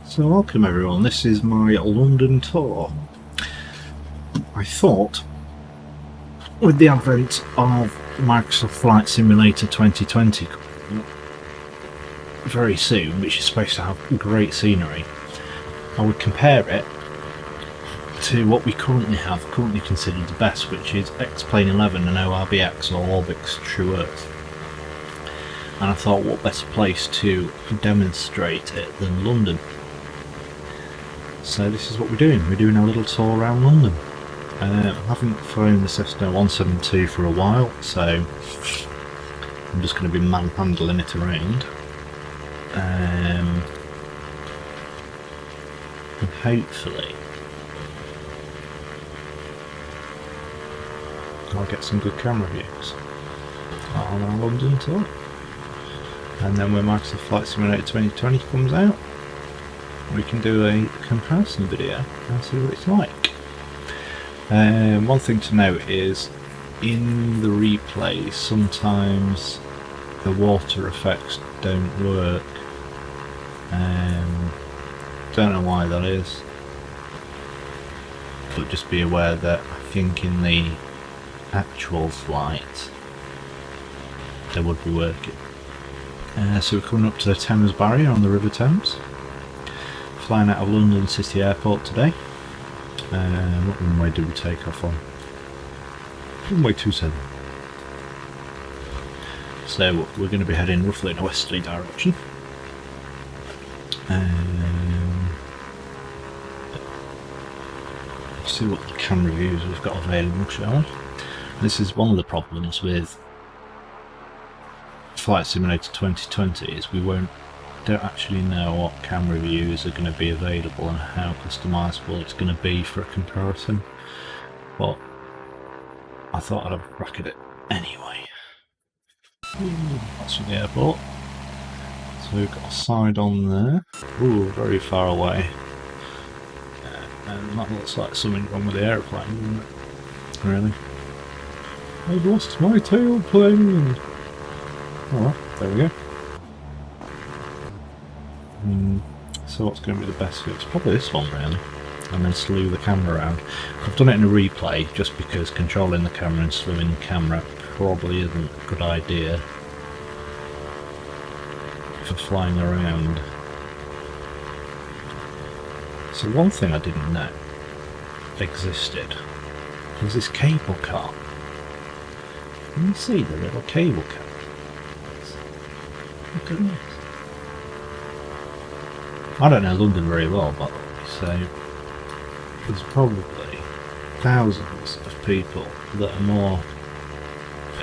So welcome everyone, this is my London tour. I thought, with the advent of Microsoft Flight Simulator 2020 very soon, which is supposed to have great scenery, I would compare it to what we currently considered the best, which is X-Plane 11 and ORBX, or ORBX True Earth. And I thought, what better place to demonstrate it than London? So this is what we're doing. We're doing a little tour around London. I haven't flown the Cessna 172 for a while, so I'm just going to be manhandling it around. And hopefully I'll get some good camera views on our London tour. And then when Microsoft Flight Simulator 2020 comes out, we can do a comparison video and see what it's like. One thing to note is, in the replay sometimes the water effects don't work. Don't know why that is, but just be aware that I think in the actual flight they would be working. So we're coming up to the Thames barrier on the River Thames. Flying out of London City Airport today. What runway did we take off on? Runway 27. So we're going to be heading roughly in a westerly direction. Let's see what the camera views we've got available, shall we? This is one of the problems with Flight Simulator 2020 is we don't actually know what camera views are going to be available and how customizable it's going to be for a comparison, but I thought I'd have a crack at it anyway. That's from the airport. So we've got a side on there. Ooh, very far away. And that looks like something wrong with the aeroplane, doesn't it? Really? I've lost my tailplane! Oh well, there we go. So what's going to be the best fit? It's probably this one really, and then slew the camera around. I've done it in a replay just because controlling the camera and slewing the camera probably isn't a good idea for flying around. So one thing I didn't know existed was this cable car. Can you see the little cable car? Look at this. I don't know London very well, by the way, so there's probably thousands of people that are more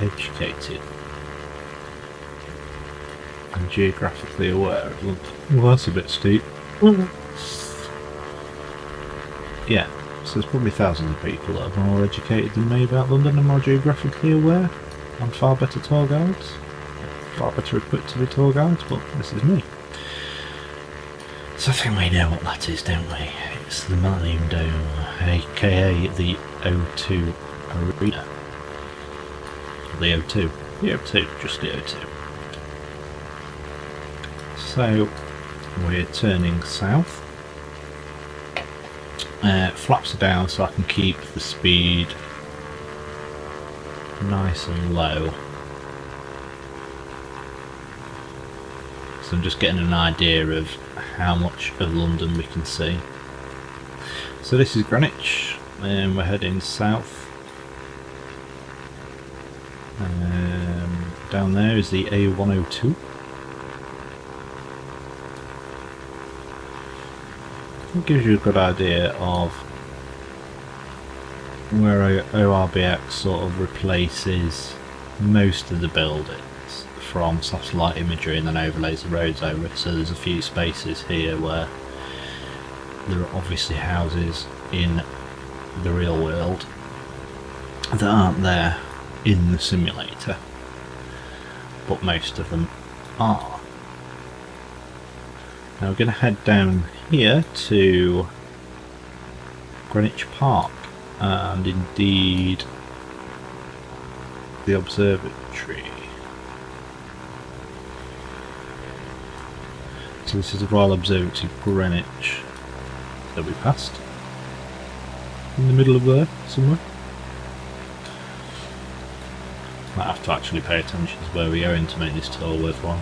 educated and geographically aware of London. Well, that's a bit steep. Yeah, so there's probably thousands of people that are more educated than me about London and more geographically aware, and far better tour guides, far better equipped to be tour guides, but this is me. So I think we know what that is, don't we? It's the Millennium Dome, aka the O2 Arena. The O2. The O2, just the O2. So we're turning south. Flaps are down so I can keep the speed nice and low. So I'm just getting an idea of how much of London we can see. So this is Greenwich, and we're heading south. Down there is the A102. It gives you a good idea of where ORBX sort of replaces most of the buildings from satellite imagery and then overlays the roads over it. So there's a few spaces here where there are obviously houses in the real world that aren't there in the simulator, but most of them are. Now we're going to head down here to Greenwich Park and indeed the observatory. So this is the Royal Observatory Greenwich that we passed. In the middle of there, somewhere. Might have to actually pay attention to where we are in to make this tour worthwhile.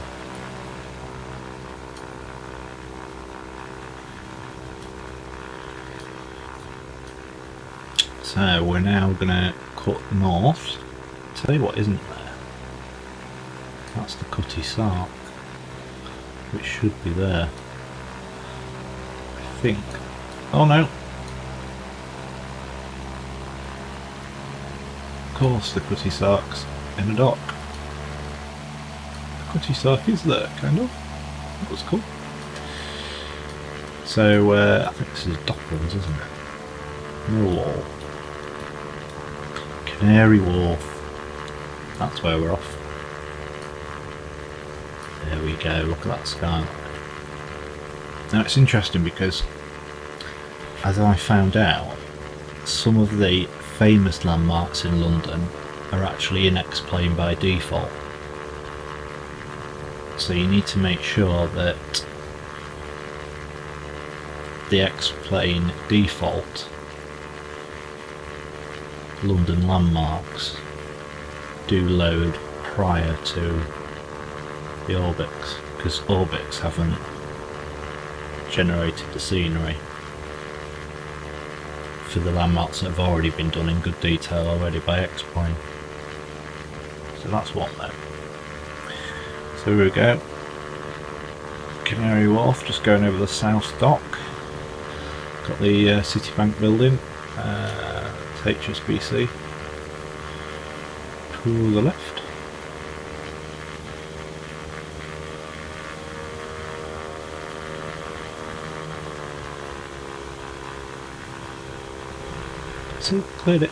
So we're now going to cut north. Tell you what isn't there. That's the Cutty Sark, which should be there. I think. Oh no! Of course the Cutty Sark's in a dock. The Cutty Sark is there, kind of. That was cool. So I think this is Docklands, isn't it? Millwall. Canary Wharf. That's where we're off. There we go, look at that skyline. Now it's interesting because, as I found out, some of the famous landmarks in London are actually in X-Plane by default. So you need to make sure that the X-Plane default London landmarks do load prior to the ORBX, because ORBX haven't generated the scenery for the landmarks that have already been done in good detail already by X-Plane. So that's one there. So here we go. Canary Wharf, just going over the South Dock. Got the Citibank building, HSBC. To the left. See, cleared it.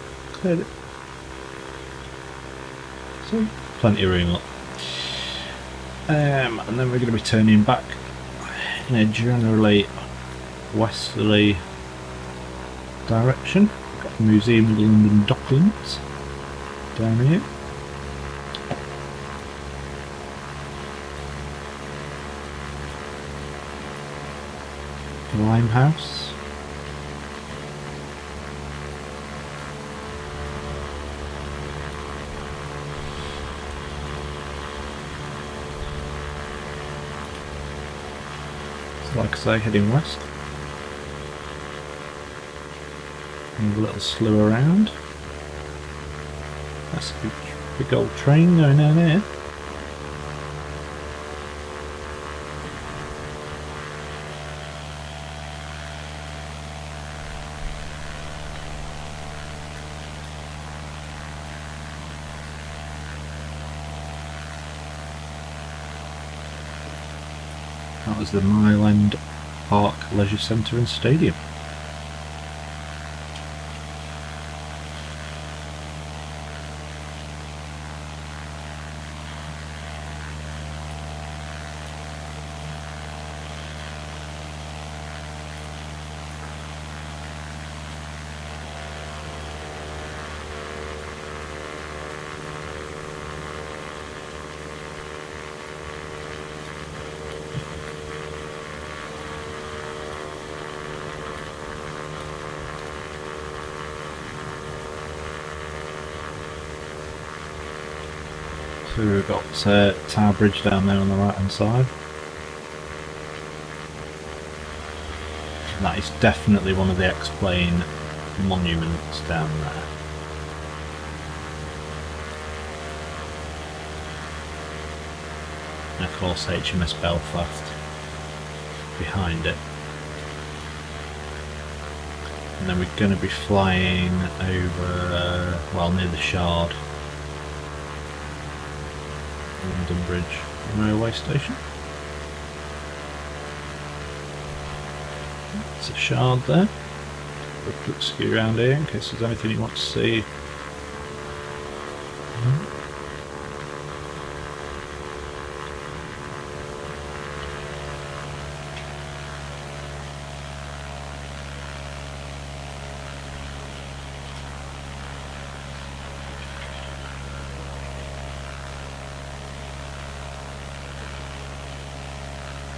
So, plenty of room, look. And then we're going to be turning back in a generally westerly direction. Got the Museum of London Docklands down here. Limehouse. So like I say, heading west. Have a little slew around. That's a big old train going down there. That was the Mile End Park Leisure Centre and Stadium. So we've got Tower Bridge down there on the right hand side. And that is definitely one of the X-Plane monuments down there. And of course HMS Belfast behind it. And then we're going to be flying over, well, near the Shard. London Bridge railway station. It's a Shard there. We'll quick ski around here in case there's anything you want to see.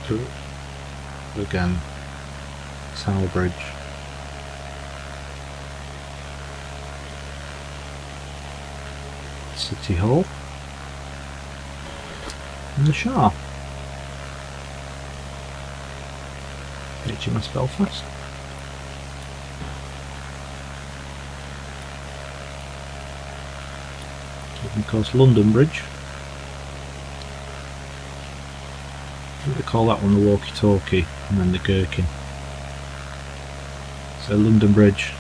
Cool. Again, Tower Bridge. City Hall. And the Shah. HMS Belfast. And of course London Bridge. They call that one the walkie-talkie and then the gherkin. So London Bridge.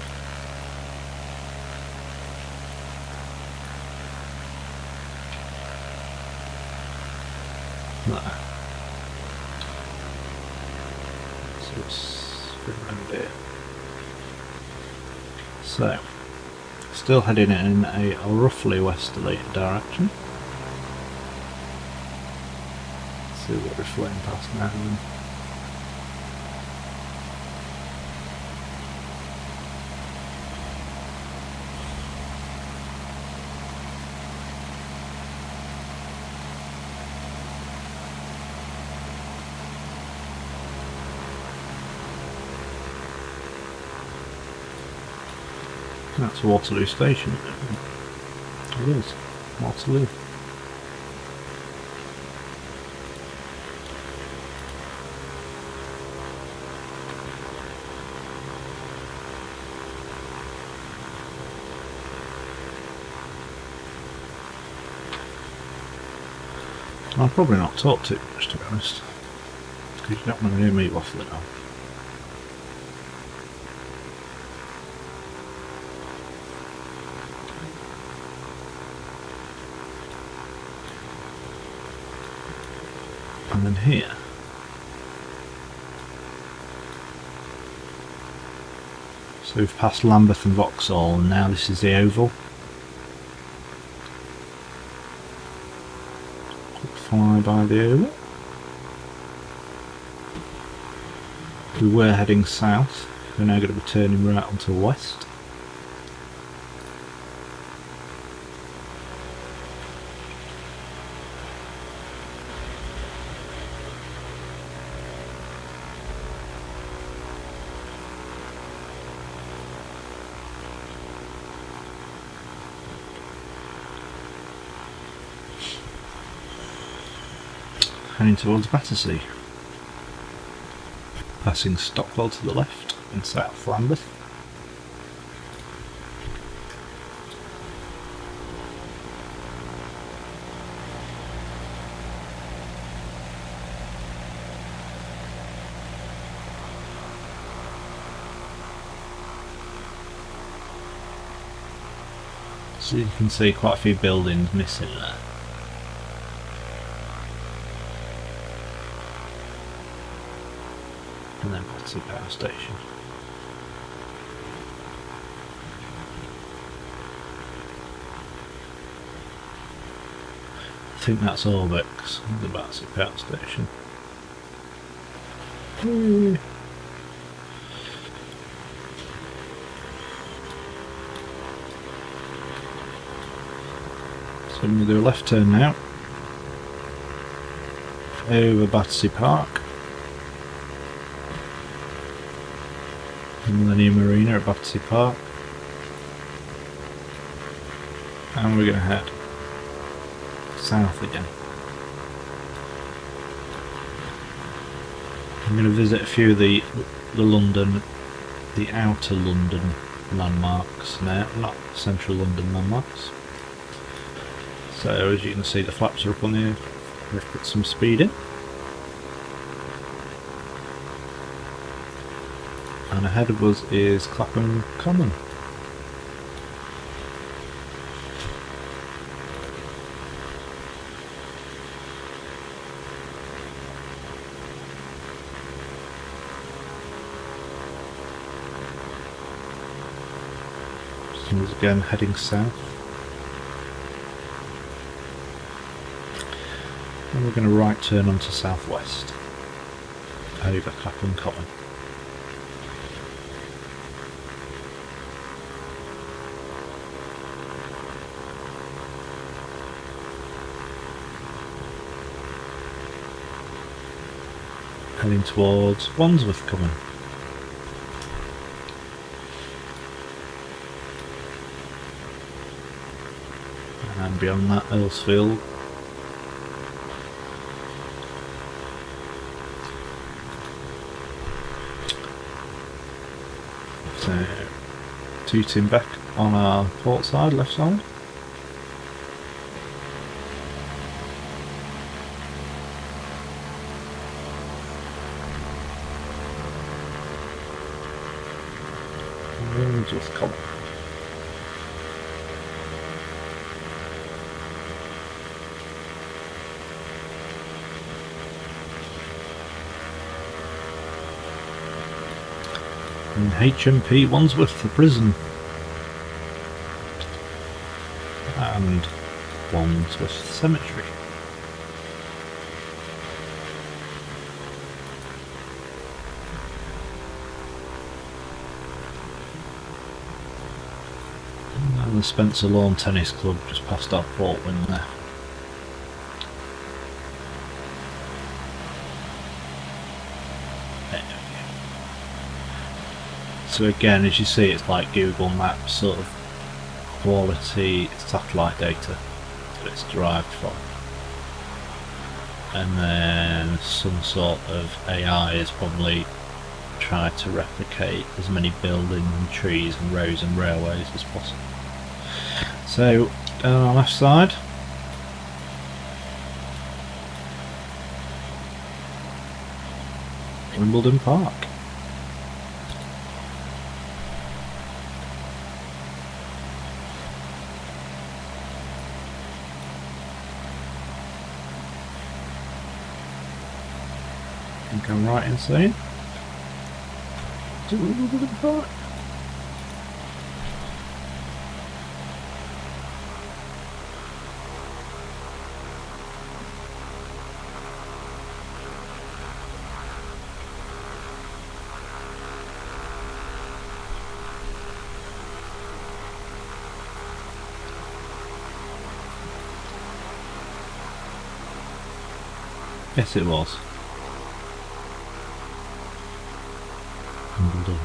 There. So it's around here. So still heading in a roughly westerly direction. See what we're floating past now. That's Waterloo Station. It is Waterloo. I'll probably not talk too much, to be honest, because you don't want to hear me waffling on. And then here, so we've passed Lambeth and Vauxhall, and now this is the Oval. Fly by the Oval. We were heading south, we're now going to be turning right onto the west. Heading towards Battersea, passing Stockwell to the left in South Lambeth. So you can see quite a few buildings missing there. And then Battersea Power Station. I think that's ORBX, the Battersea Power Station. So I'm going to do a left turn now, over Battersea Park. Millennium Arena at Battersea Park, and we're going to head south again. I'm going to visit a few of the outer London landmarks now, not central London landmarks. So as you can see, the flaps are up on the air. We've put some speed in. And ahead of us is Clapham Common. So once again heading south. And we're going to right turn onto southwest over Clapham Common. heading towards Wandsworth coming. And beyond that, Earlsfield. So, 2-team back on our port side, left side. And just come. And HMP Wandsworth, the prison. And Wandsworth Cemetery. And the Spencer Lawn Tennis Club just past our port wing there. So again, as you see, it's like Google Maps sort of quality satellite data that it's derived from, and then some sort of AI is probably trying to replicate as many buildings and trees and roads and railways as possible. So down our left side, Wimbledon Park. I think I'm right in saying. Is it Wimbledon Park? Yes, it was. Wimbledon.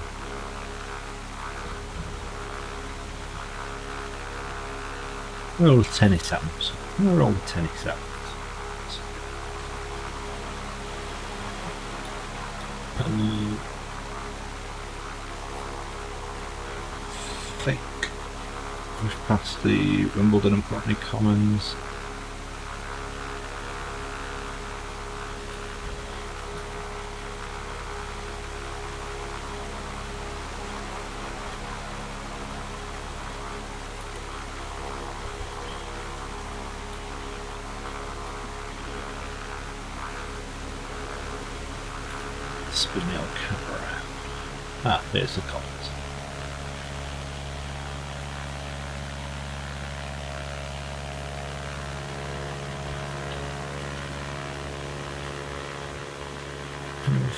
We're all tennis amps. We're all tennis amps. I think we've passed the Wimbledon and Putney Commons. Spinel camera. Ah, there's the comments.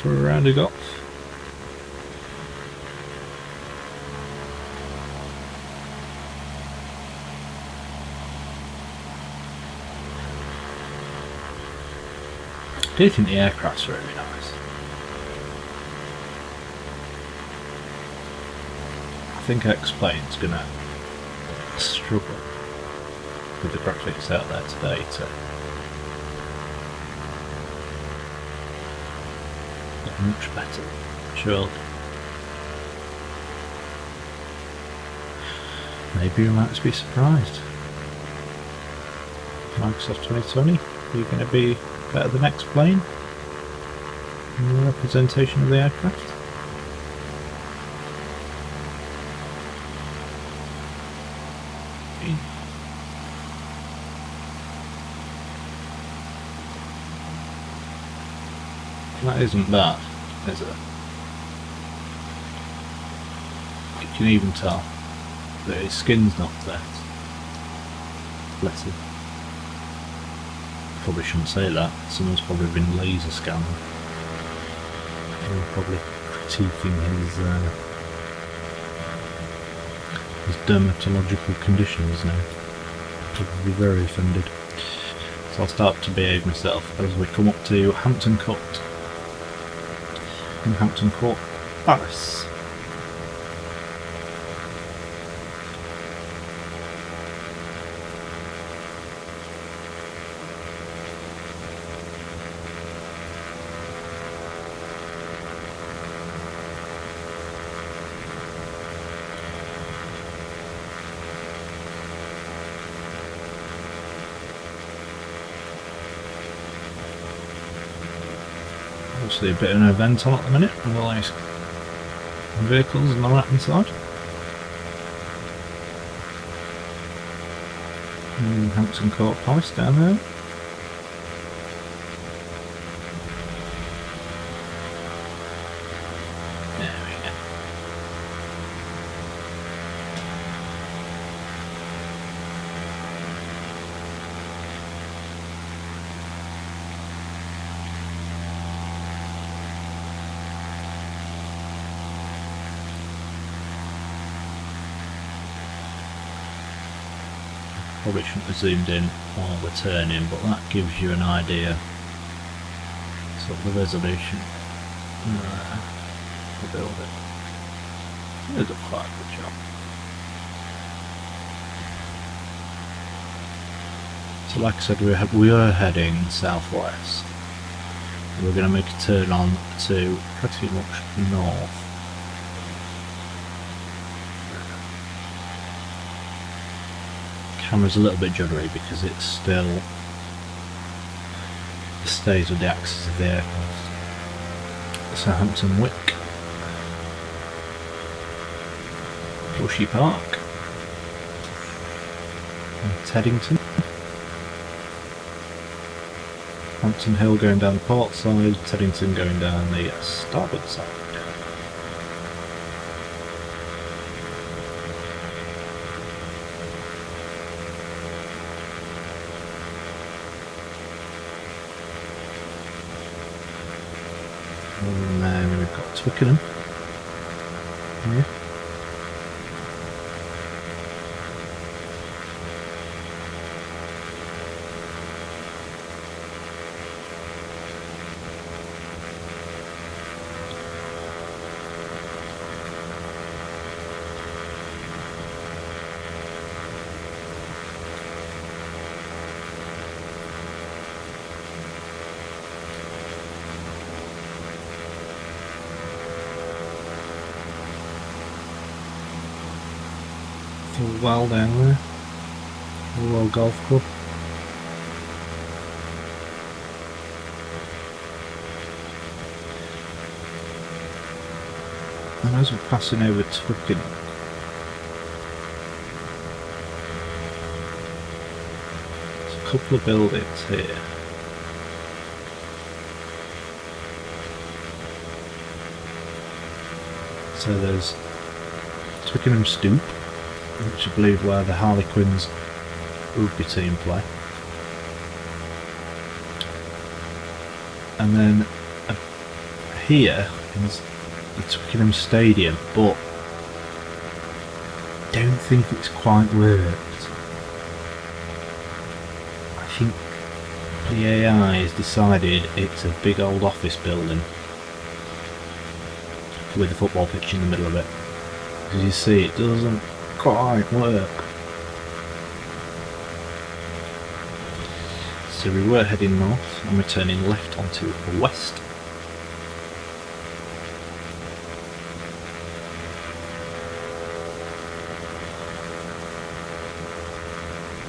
For a round of golf. I do think the aircraft's really nice. I think X-Plane's gonna struggle with the graphics out there today to get much better, surely. Maybe we might be surprised. Microsoft 2020, are you going to be better than X-Plane in the representation of the aircraft? That isn't bad, is it? You can even tell that his skin's not there. Bless him. Probably shouldn't say that. Someone's probably been laser scanning. They're probably critiquing his dermatological conditions now. Probably very offended. So I'll start to behave myself as we come up to Hampton Court. in Hampton Court, Paris. Obviously a bit of an event on at the minute with all these vehicles on the right hand side. And Hampton Court Palace down there. There we go. Probably shouldn't have zoomed in while we're turning, but that gives you an idea sort of the resolution to build it. They did quite a good job. So like I said, we are heading southwest. We're going to make a turn on to pretty much north. Camera's a little bit juddery because it still stays with the axis of the aircraft. Southampton Wick, Bushy Park, and Teddington, Hampton Hill going down the port side, Teddington going down the starboard side. And then we've got Twickenham here. Well down there, a little golf club. And as we're passing over Twickenham, there's a couple of buildings here. So there's Twickenham Stoop, which I believe where the Harlequins rugby team play. And then here is the Twickenham Stadium, but I don't think it's quite worked. I think the AI has decided it's a big old office building with a football pitch in the middle of it. As you see, it doesn't quite work. So we were heading north and we're turning left onto the west.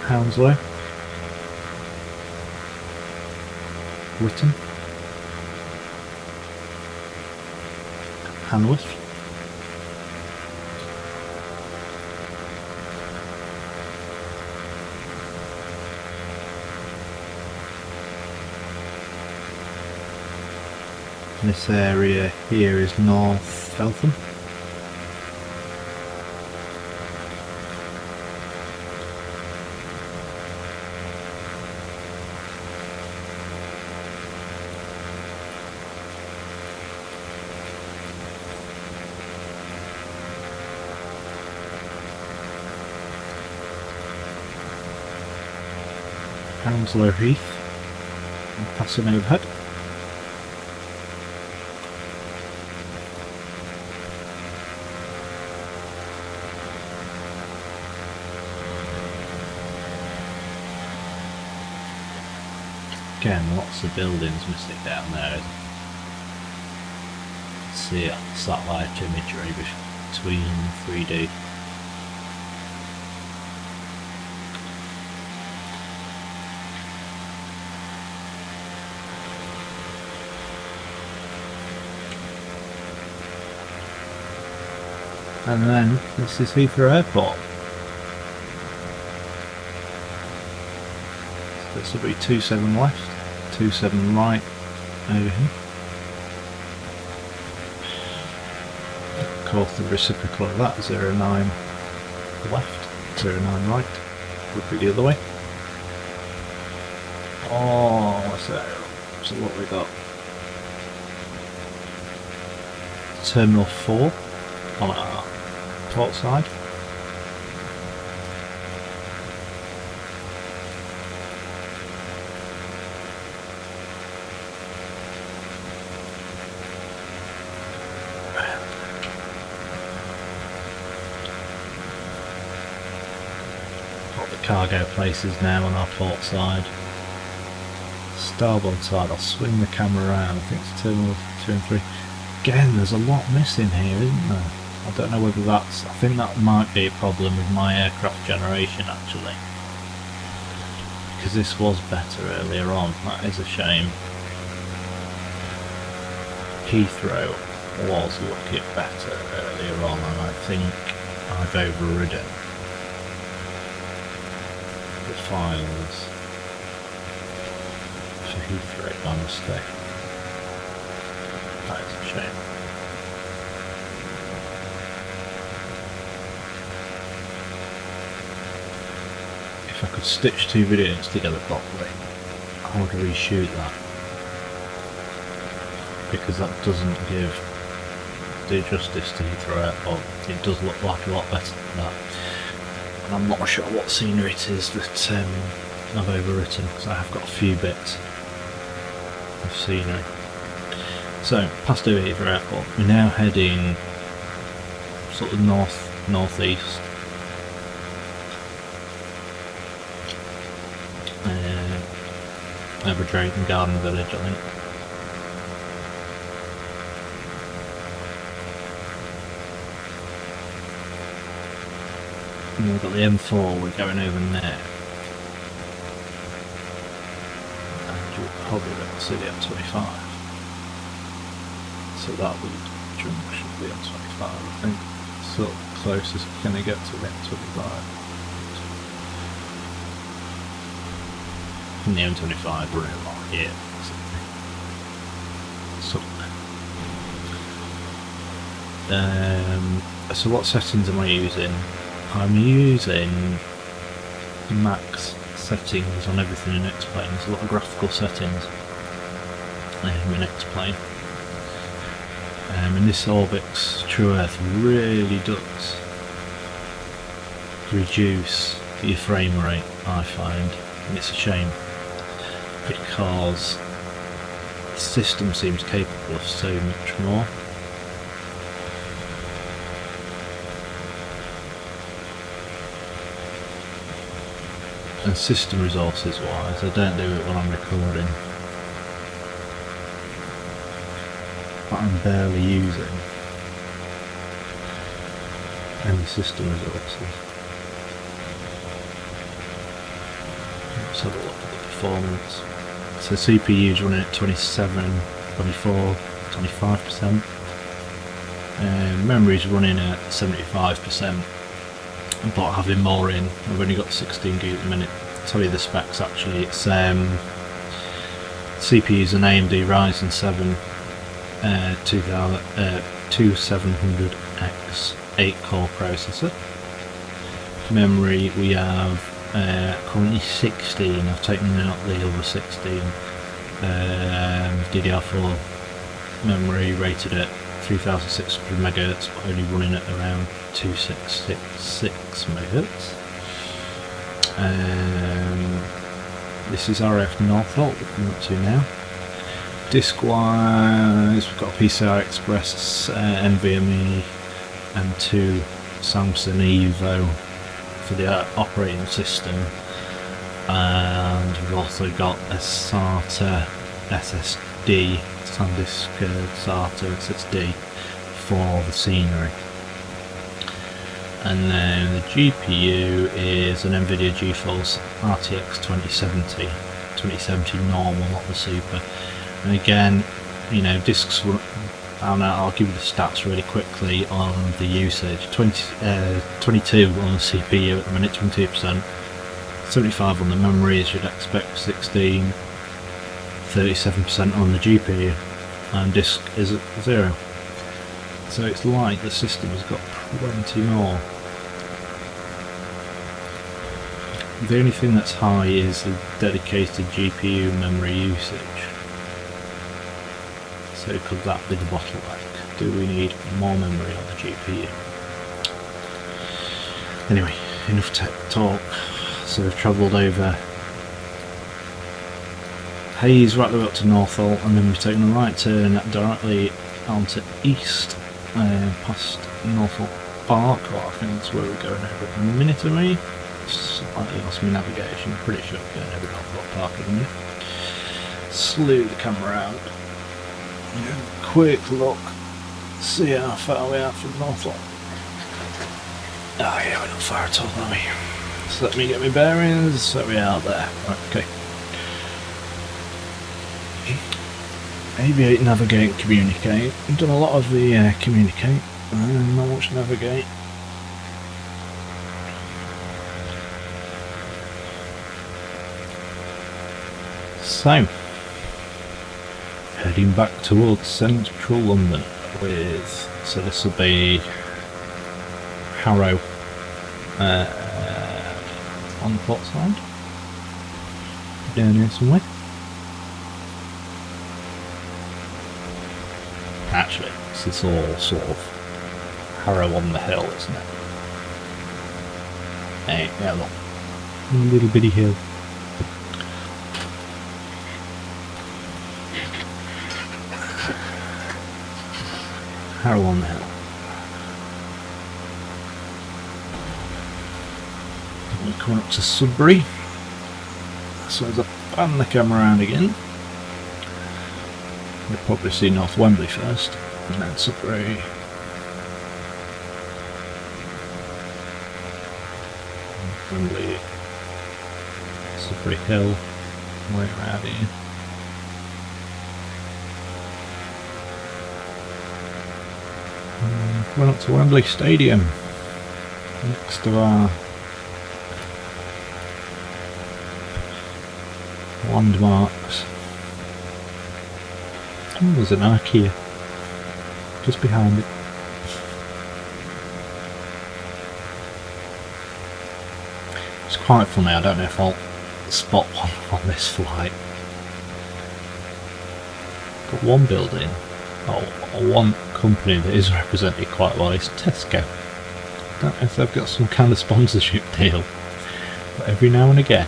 Hounslow, Whitton, Hanworth, this area here is North Feltham. Hounslow Heath, and passing overhead. Again, lots of buildings missing down there. See it on satellite imagery between 3D. And then this is Heathrow Airport. So this will be 27 left, 27 right over here. Of course the reciprocal of that, 09 left, 09 right, would be the other way. Oh, what's that? So what we got? Terminal 4 on our port side. Got the cargo places now on our port side. Starboard side, I'll swing the camera around. I think it's terminal 2 and 3. Again, there's a lot missing here, isn't there? I don't know whether that's... I think that might be a problem with my aircraft generation, actually. Because this was better earlier on. That is a shame. Heathrow was looking better earlier on, and I think I've overridden the files for Heathrow by mistake. That is a shame. If I could stitch two videos together properly, I would reshoot that, because that doesn't give the justice to Heathrow Airport. It does look like a lot better than that, and I'm not sure what scenery it is that I've overwritten, because I have got a few bits of scenery. So, past over Heathrow Airport, we're now heading sort of northeast. Over Drayton Garden Village, I think. And we've got the M4, we're going over there. And you'll probably be able to see the M25. So that junction should be on 25, I think. So closest we're going to get to the M25. And the M25 running along here, so what settings am I using? I'm using max settings on everything in X-Plane. There's a lot of graphical settings in X-Plane. And this ORBX True Earth really does reduce your frame rate, I find, and it's a shame, because the system seems capable of so much more. And system resources wise, I don't do it when I'm recording, but I'm barely using any system resources. Let's have a look at the performance. So CPU is running at 27, 24, 25%. Memory is running at 75%. But having more in, I've only got 16 gig at the minute. I'll tell you the specs actually. It's CPU is an AMD Ryzen 7 2700X 8-core processor. Memory we have currently 16. I've taken out the other 16. DDR4 memory rated at 3600 MHz, but only running at around 2666 MHz. This is RF Northolt we're coming up to now. Disk wise, we've got a PCI Express, NVMe, and 2 Samsung Evo for the operating system, and we've also got a SATA SSD, SanDisk SATA SSD for the scenery. And then the GPU is an NVIDIA GeForce RTX 2070 normal, not the super. And again, you know, discs, I'll give you the stats really quickly on the usage. 22 on the CPU at the minute, 22%, 75 on the memory as you'd expect, 16, 37% on the GPU, and disk is at 0. So it's like the system has got plenty more. The only thing that's high is the dedicated GPU memory usage. So could that be the bottleneck? Do we need more memory on the GPU? Anyway, enough tech talk. So we've travelled over Hayes right the way up to Northall, and then we've taken a right turn directly onto east, past Northall Park, or I think that's where we're going over at the minute away. Slightly lost my navigation, I'm pretty sure we're going over Northall Park at the minute. Slew the camera out. Quick look, see how far we are from Northall. Oh yeah, we're not far at all, are we? So let me get my bearings, so we are there. Right, okay. Aviate, navigate, communicate. I've done a lot of the communicate, not much navigate. So, heading back towards central London with, so this will be Harrow on the port side, down here somewhere. Actually, this is all sort of Harrow on the hill, isn't it? Hey, yeah, look, a little bitty hill. Harrow on the hill. We're coming up to Sudbury, so as I pan the camera around again, we'll probably see North Wembley first, and then Sudbury. Wembley, Sudbury Hill, way around here. Went up to Wembley Stadium, next to our landmarks. Oh, there's an IKEA just behind it. It's quite funny, I don't know if I'll spot one on this flight. But one building, or one company that is represented quite well is Tesco. I don't know if they've got some kind of sponsorship deal, but every now and again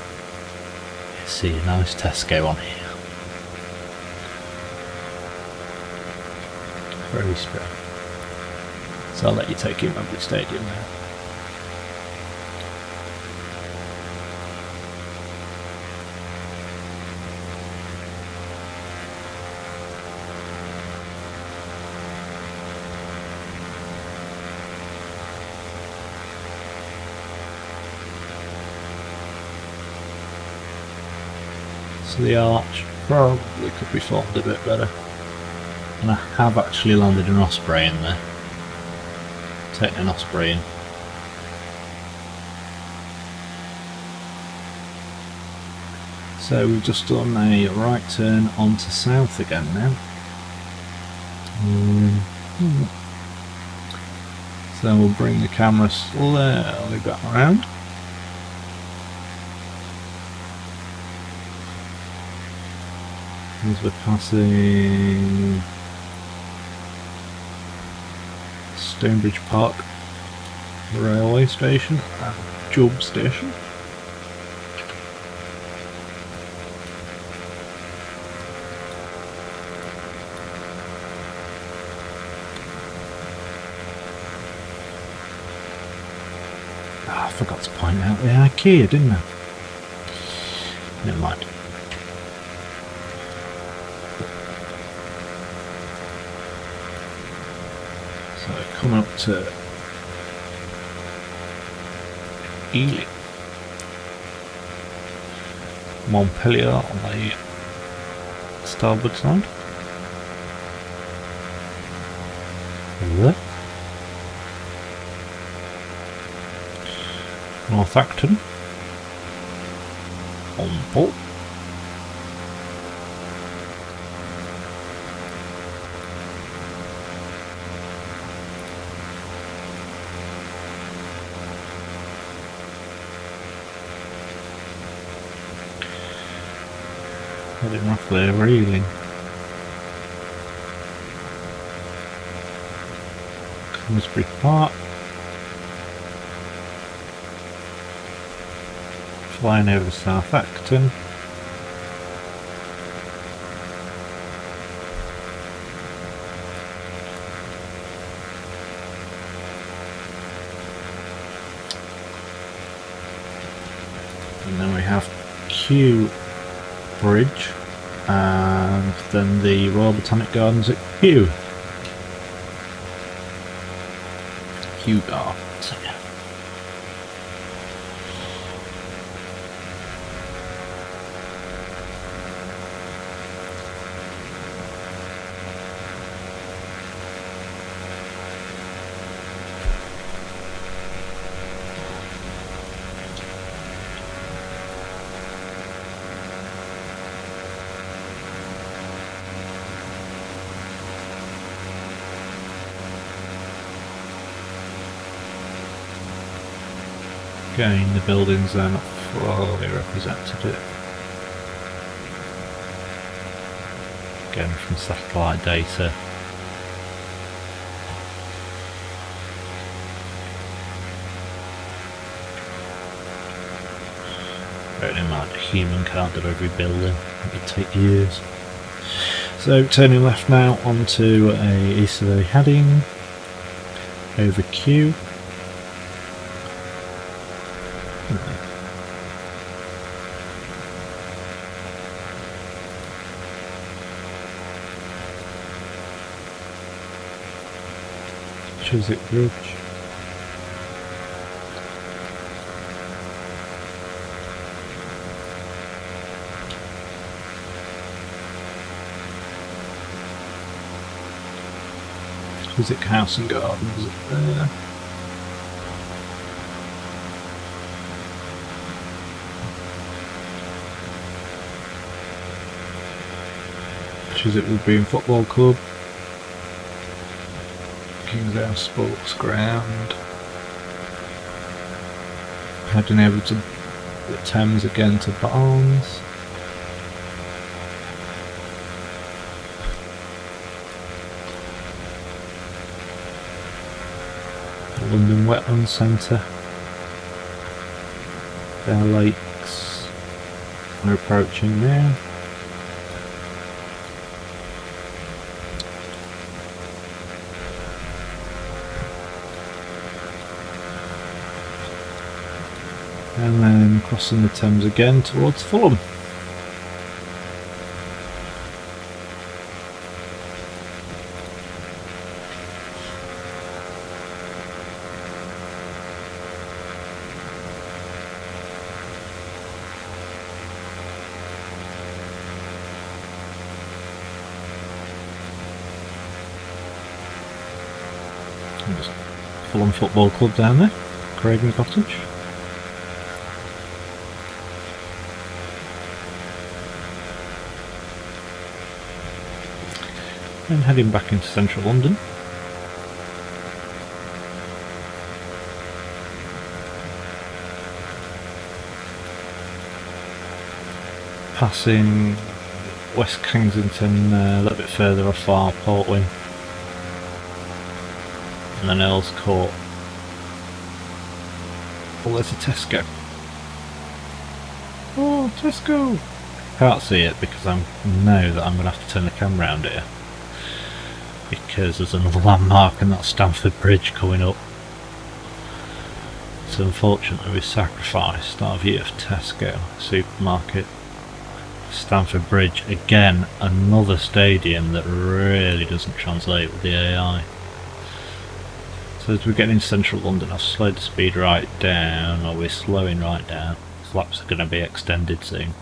you see a nice Tesco on here. Very spry. So I'll let you take in Wembley Stadium now. So the arch probably could be formed a bit better. And I have actually landed an Osprey in there. Taking an Osprey in. So we've just done a right turn onto south again now. So we'll bring the camera slowly back around. As we're passing Stonebridge Park railway station and Job station. I forgot to point out the IKEA, didn't I? Never mind. So coming up to Ely. Montpellier on the starboard side. There. North Acton. On port. Heading off there, reeling. Conisbury Park. Flying over South Acton. And then we have Kew Bridge, and then the Royal Botanic Gardens at Kew. Kew Gardens, yeah. Again, the buildings are not fully represented. Again, from satellite data. Bearing in mind, a human can't do every building, it would take years. So, turning left now onto a easterly heading over Kew. Chiswick Bridge. Chiswick House and Gardens up there. Chiswick Woodbury Football Club. Kingsdown Sports Ground. Heading over to the Thames again to Barnes. The London Wetland Centre. Their lakes. We're approaching now. And then crossing the Thames again towards Fulham. Fulham Football Club down there, Craven Cottage. And heading back into central London. Passing West Kensington a little bit further off our Portwing. And then Earl's Court. Oh, there's a Tesco. Oh, Tesco! Can't see it because I know that I'm going to have to turn the camera around here. Because there's another landmark and that's Stamford Bridge coming up. So unfortunately we sacrificed our view of Tesco supermarket Stamford Bridge, again, another stadium that really doesn't translate with the AI. So as we get into central London, I've slowed the speed right down, or we're slowing right down. Flaps are going to be extended soon.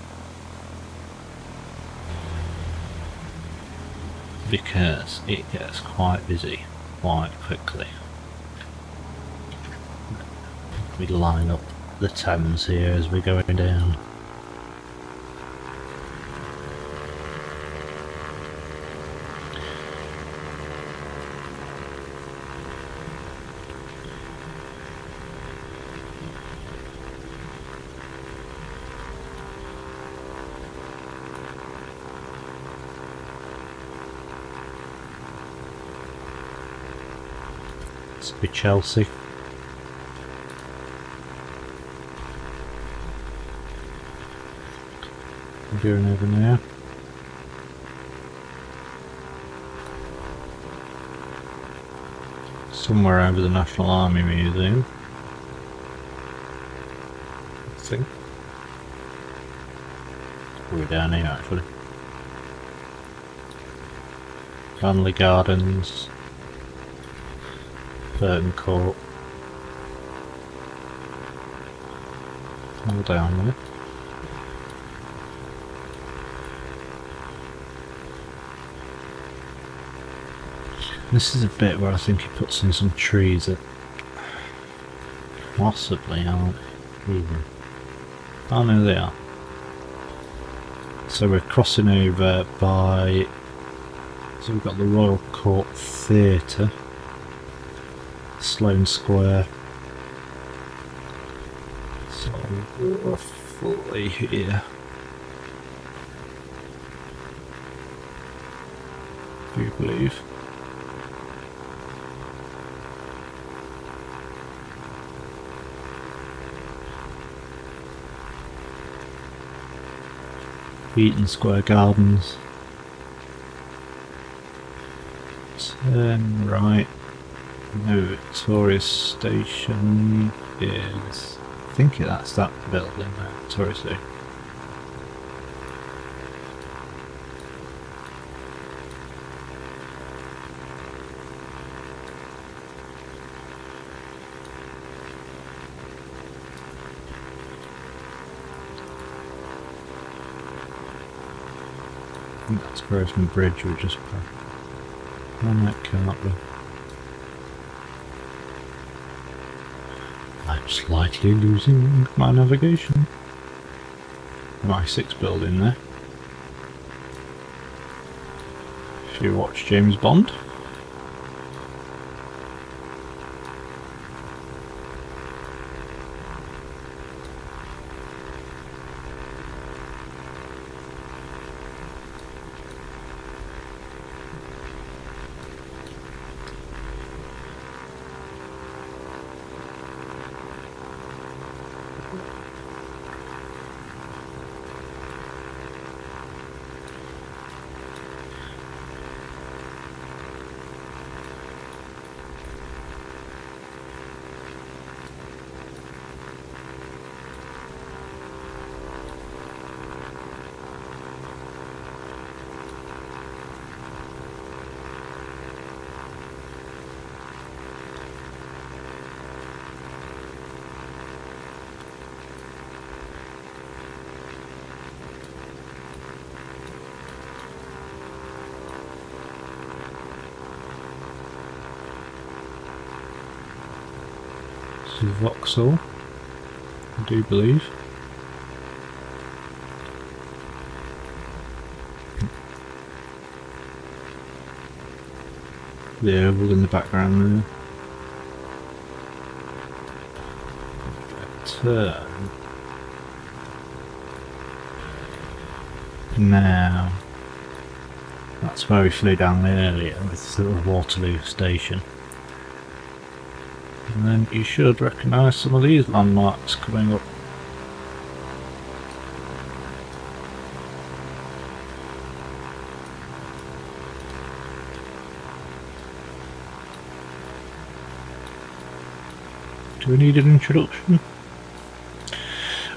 Because it gets quite busy quite quickly. We line up the Thames here as we're going down. This will be Chelsea. I'm going over now. Somewhere over the National Army Museum, I think. We're down here actually. Family Gardens, Burton Court, all down there. This is a bit where I think he puts in some trees that possibly aren't even. Oh no, they are. So we're crossing over by. So we've got the Royal Court Theatre, Sloane Square. So roughly here. Do you believe? Eaton Square Gardens. Turn right. No, Victoria Station is. I think that's that building there, Victoria Station. I think that's Grosvenor Bridge we just passed. Oh, that can't be. I'm slightly losing my navigation. MI6 building there. If you watch James Bond. Vauxhall, I do believe. The oval in the background there. Turn. Now, that's where we flew down earlier with the Waterloo station. And then you should recognise some of these landmarks coming up. Do we need an introduction?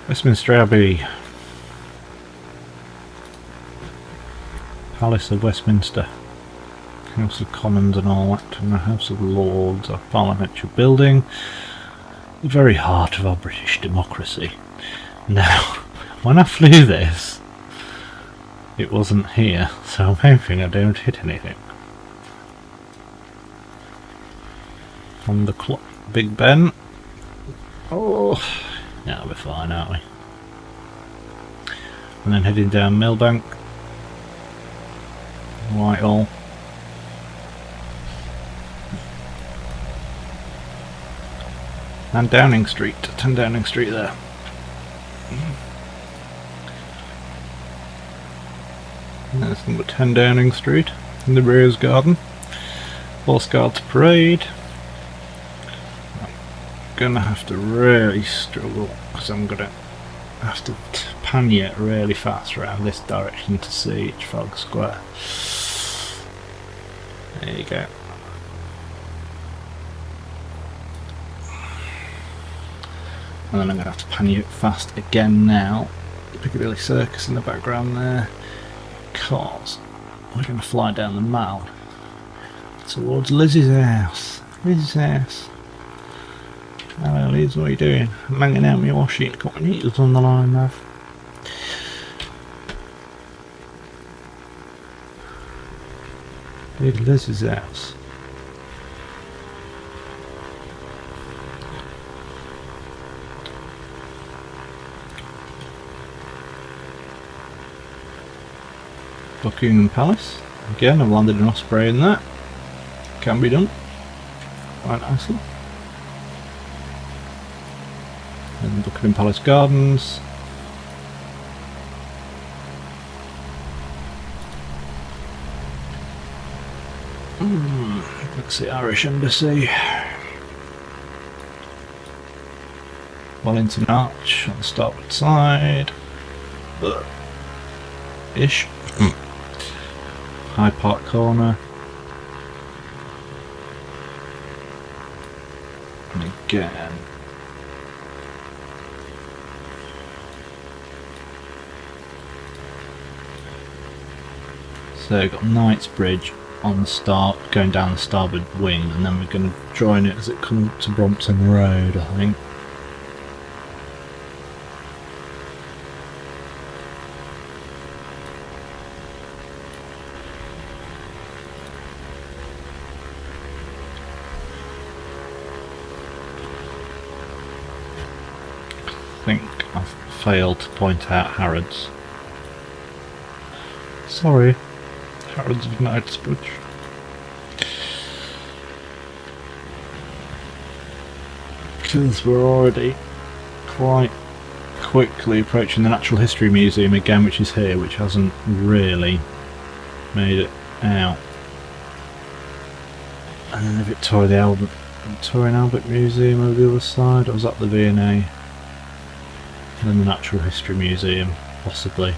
Westminster Abbey. Palace of Westminster, House of Commons and all that, and the House of Lords, a parliamentary building, the very heart of our British democracy. Now, when I flew this, it wasn't here, so I'm hoping I don't hit anything. On the clock, Big Ben. Oh, yeah, we'll be fine, aren't we? And then heading down Millbank, Whitehall. And Downing Street, 10 Downing Street there. And there's number 10 Downing Street in the Rose Garden. Horse Guards Parade. I'm gonna have to really struggle because I'm gonna have to pannier really fast around this direction to see Trafalgar Square. There you go. And then I'm going to have to pannier it fast again now. Piccadilly Circus in the background there. Because we're going to fly down the Mall towards Lizzie's house. Lizzie's house. Hello Liz, what are you doing? I'm hanging out my washing. Got my needles on the line, love. Big Lizzie's house. Buckingham Palace. Again, I've landed an Osprey in that. Can be done quite nicely. And Buckingham Palace Gardens. That's the Irish Embassy. Wellington Arch on the starboard side. Ish. Hyde Park Corner. And again. So we've got Knightsbridge on the start, going down the starboard wing, and then we're going to join it as it comes up to Brompton Road, I think. I think I've failed to point out Harrods. Sorry, Harrods of Knightsbridge. Because we're already quite quickly approaching the Natural History Museum again, which is here, which hasn't really made it out. And then the Victorian Albert Museum over the other side, or was that the V&A? And then the Natural History Museum, possibly.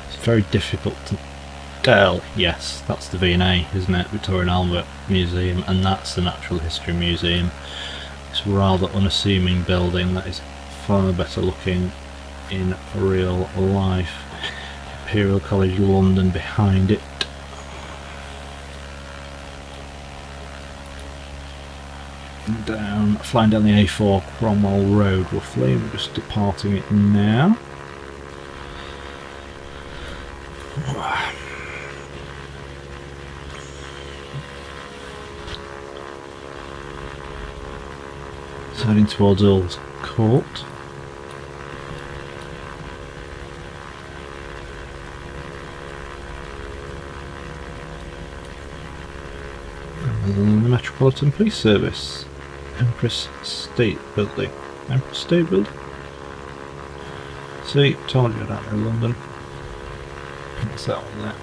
It's very difficult to tell. Yes, that's the V&A, isn't it? Victorian Albert Museum, and that's the Natural History Museum. It's a rather unassuming building that is far better looking in real life. Imperial College London behind it. Flying down the A4 Cromwell Road roughly, and we're just departing it now. So heading towards Earl's Court. And the Metropolitan Police Service. Empress State Building. Empress State Building? See, told you I don't know London. What's that one there?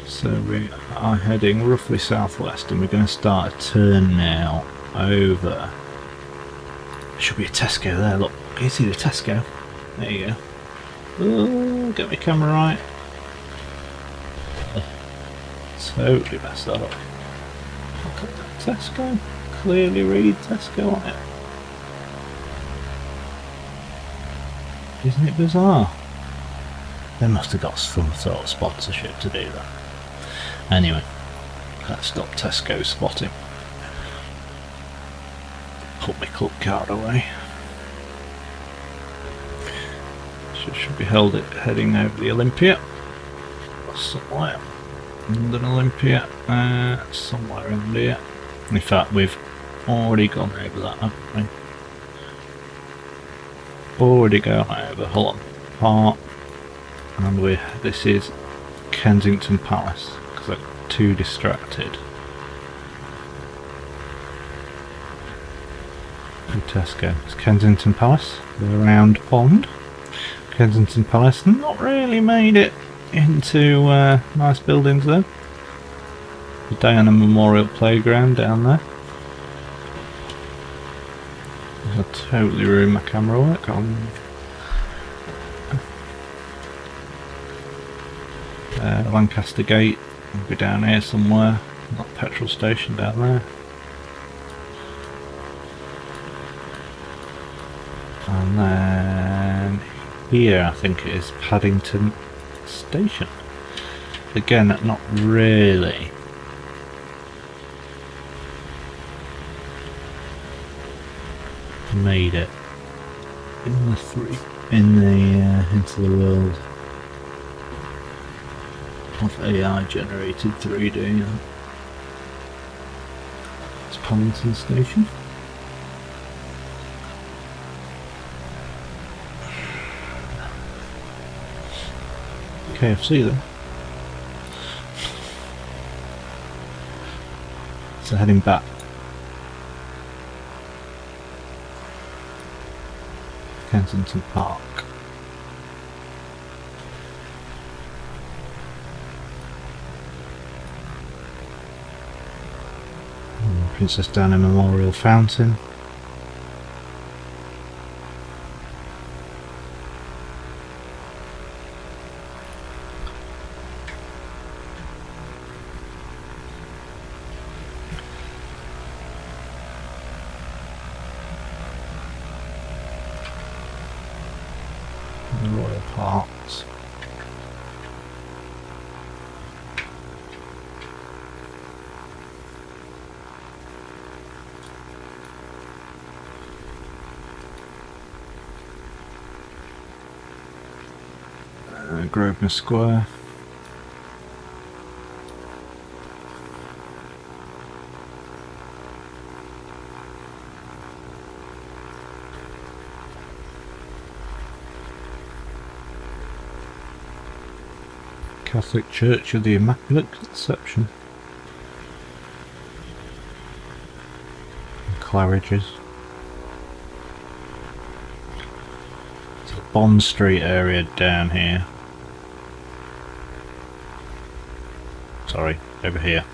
So we are heading roughly southwest, and we're going to start a turn now over. There should be a Tesco there, look. Can you see the Tesco? There you go. Oh, get my camera right. Totally messed that up. Look at that Tesco. clearly read Tesco on it. Isn't it bizarre? They must have got some sort of sponsorship to do that. Anyway, let's stop Tesco spotting. Put my club card away. Should be heading over the Olympia. Somewhere. London Olympia. Somewhere in there. In fact, we've already gone over that, haven't we? Already gone over Holland Park. And this is Kensington Palace, because I'm too distracted. And Tesco. It's Kensington Palace, the round pond. Kensington Palace, not really made it into nice buildings though. The Diana Memorial Playground down there. I totally ruined my camera work on. Lancaster Gate will be down here somewhere. Not petrol station down there. And then here I think it is Paddington Station. Again, not really. Made it into the world of AI generated 3D. It's Paddington Station. KFC then. So heading back. Kensington Park. Princess Diana Memorial Fountain. The Royal Parks. Grosvenor Square. Catholic Church of the Immaculate Conception. Claridge's. It's the Bond Street area down here. Sorry, over here.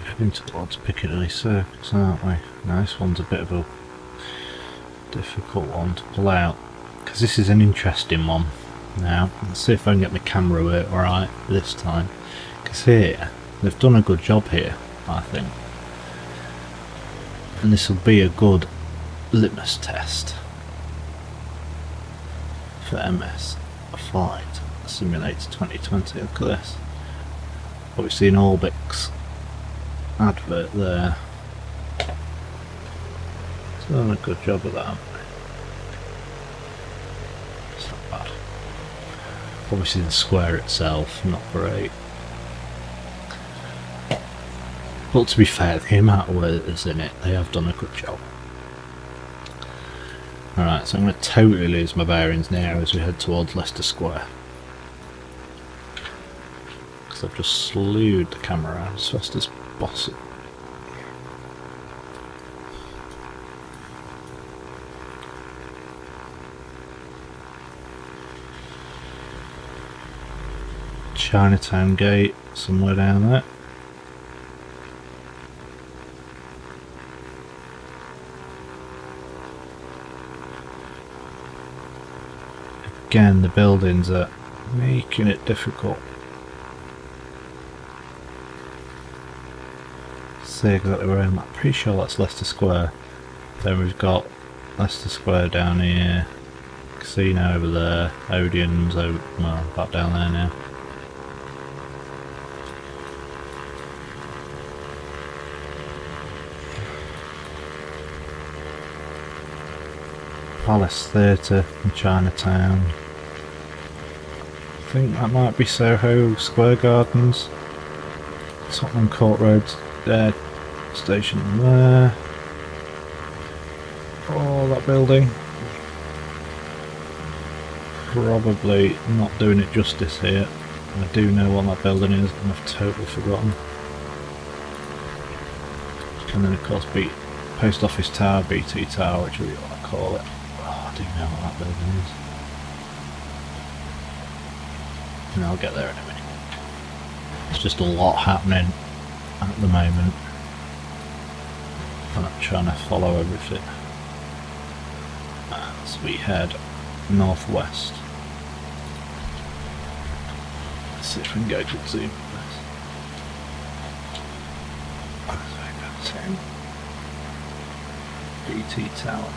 Heading towards Piccadilly Circus, aren't we? Now this one's a bit of a difficult one to pull out, because this is an interesting one. Now, let's see if I can get my camera work right this time, because here, they've done a good job here, I think. And this will be a good litmus test for MS Flight Simulator 2020. Look at this. Obviously an ORBX advert there. It's done a good job of that, haven't they? It's not bad. Obviously the square itself, not great. But to be fair, the amount of work that's in it, they have done a good job. Alright, so I'm going to totally lose my bearings now as we head towards Leicester Square. Because I've just slewed the camera around as fast as possible. Chinatown Gate somewhere down there. Again, the buildings are making it difficult. See exactly where I'm at. Pretty sure that's Leicester Square. Then we've got Leicester Square down here, Casino over there, Odeon's over, well, back down there now. Palace Theatre in Chinatown. I think that might be Soho Square Gardens. Tottenham Court Road station there. Oh, that building. Probably not doing it justice here. I do know what that building is and I've totally forgotten. And then of course Post Office Tower, BT Tower, which is what I call it. Oh, I do know what that building is. And I'll get there in a minute. There's just a lot happening at the moment. I'm not trying to follow everything. As we head northwest. Let's see if we can go to zoom this. BT Tower.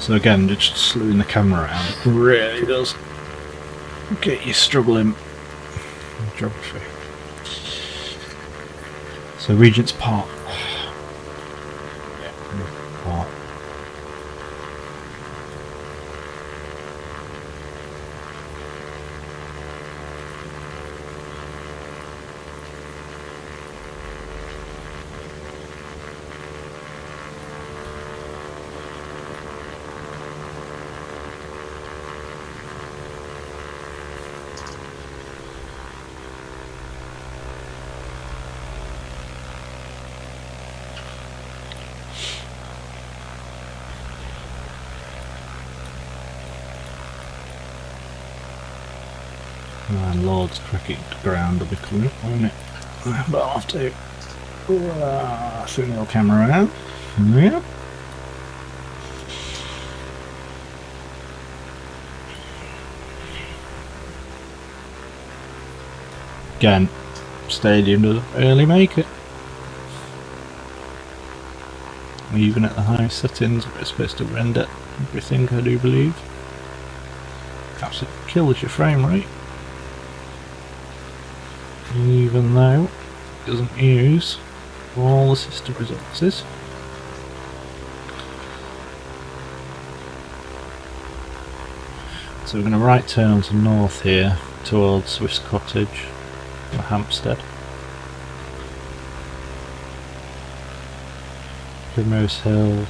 So again, just slewing the camera around really does get you struggling with geography. So Regent's Park. Yeah, Park. And Lord's Cricket Ground will be coming up, won't it? But I'll have to swing the camera around. Yep. Again, Stadium doesn't really make it. Even at the highest settings, it's supposed to render everything, I do believe. Absolutely kills your frame rate. Even though it doesn't use all the system resources. So we're going to right turn onto north here towards Swiss Cottage or Hampstead. Primrose Hill,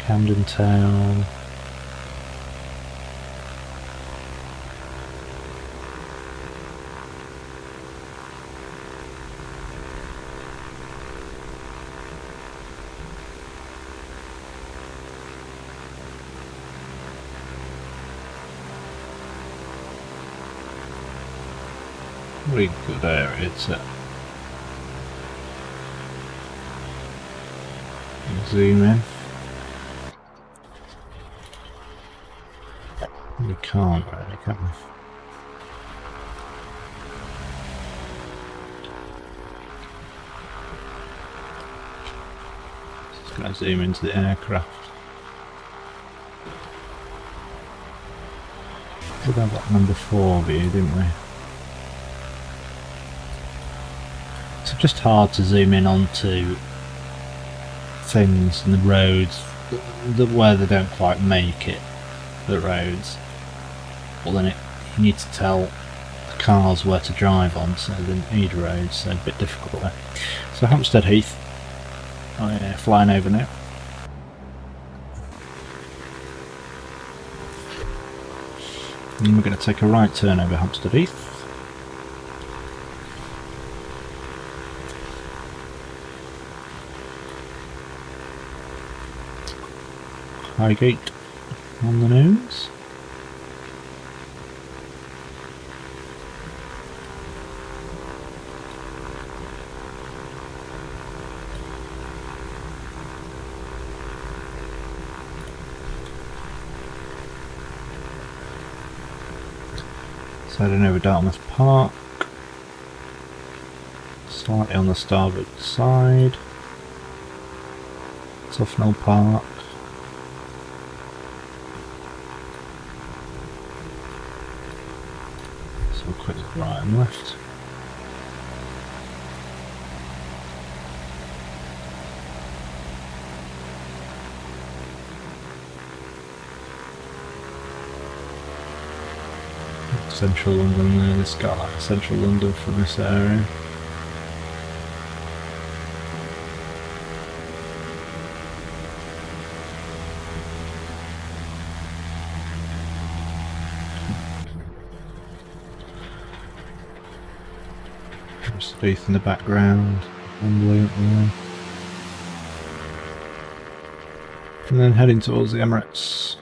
Camden Town. Really good area to zoom in. We can't really, can we? Just going to zoom into the aircraft. We had that number 4 view, didn't we? It's just hard to zoom in onto things and the roads where they don't quite make it, the roads. Well, then you need to tell the cars where to drive on, so they need roads, so a bit difficult there. So Hampstead Heath, flying over now. And we're going to take a right turn over Hampstead Heath. Highgate on the nose. So heading over Dartmouth Park. Slightly on the starboard side. Tufnell Park. So quick right and left. Central London there, this got like Central London from this area. Heath in the background, unbelievable. And then heading towards the Emirates.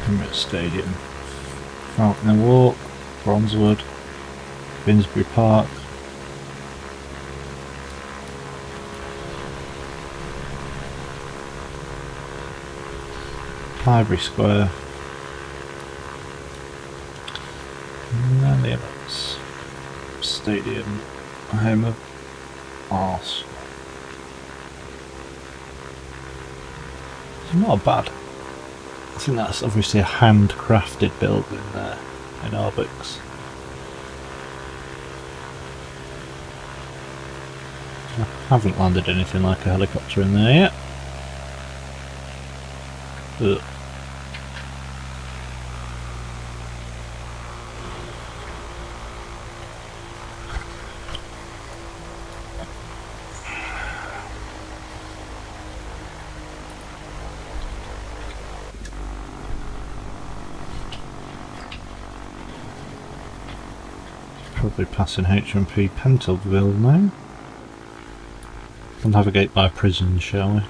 Emirates Stadium, Falconer Walk, Bronzewood, Finsbury Park. Highbury Square, and then the Emirates Stadium, home of Arsenal. Not bad. I think that's obviously a handcrafted building there in ORBX. I haven't landed anything like a helicopter in there yet. Ugh. Probably passing HMP Pentonville now. We'll navigate by prison, shall we?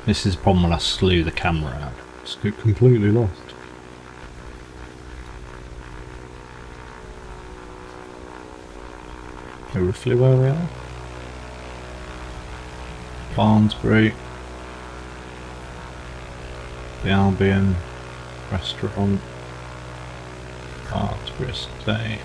This is the problem when I slew the camera out. It's completely lost. Roughly where we are. Barnsbury. The Albion restaurant. Barnsbury Estate.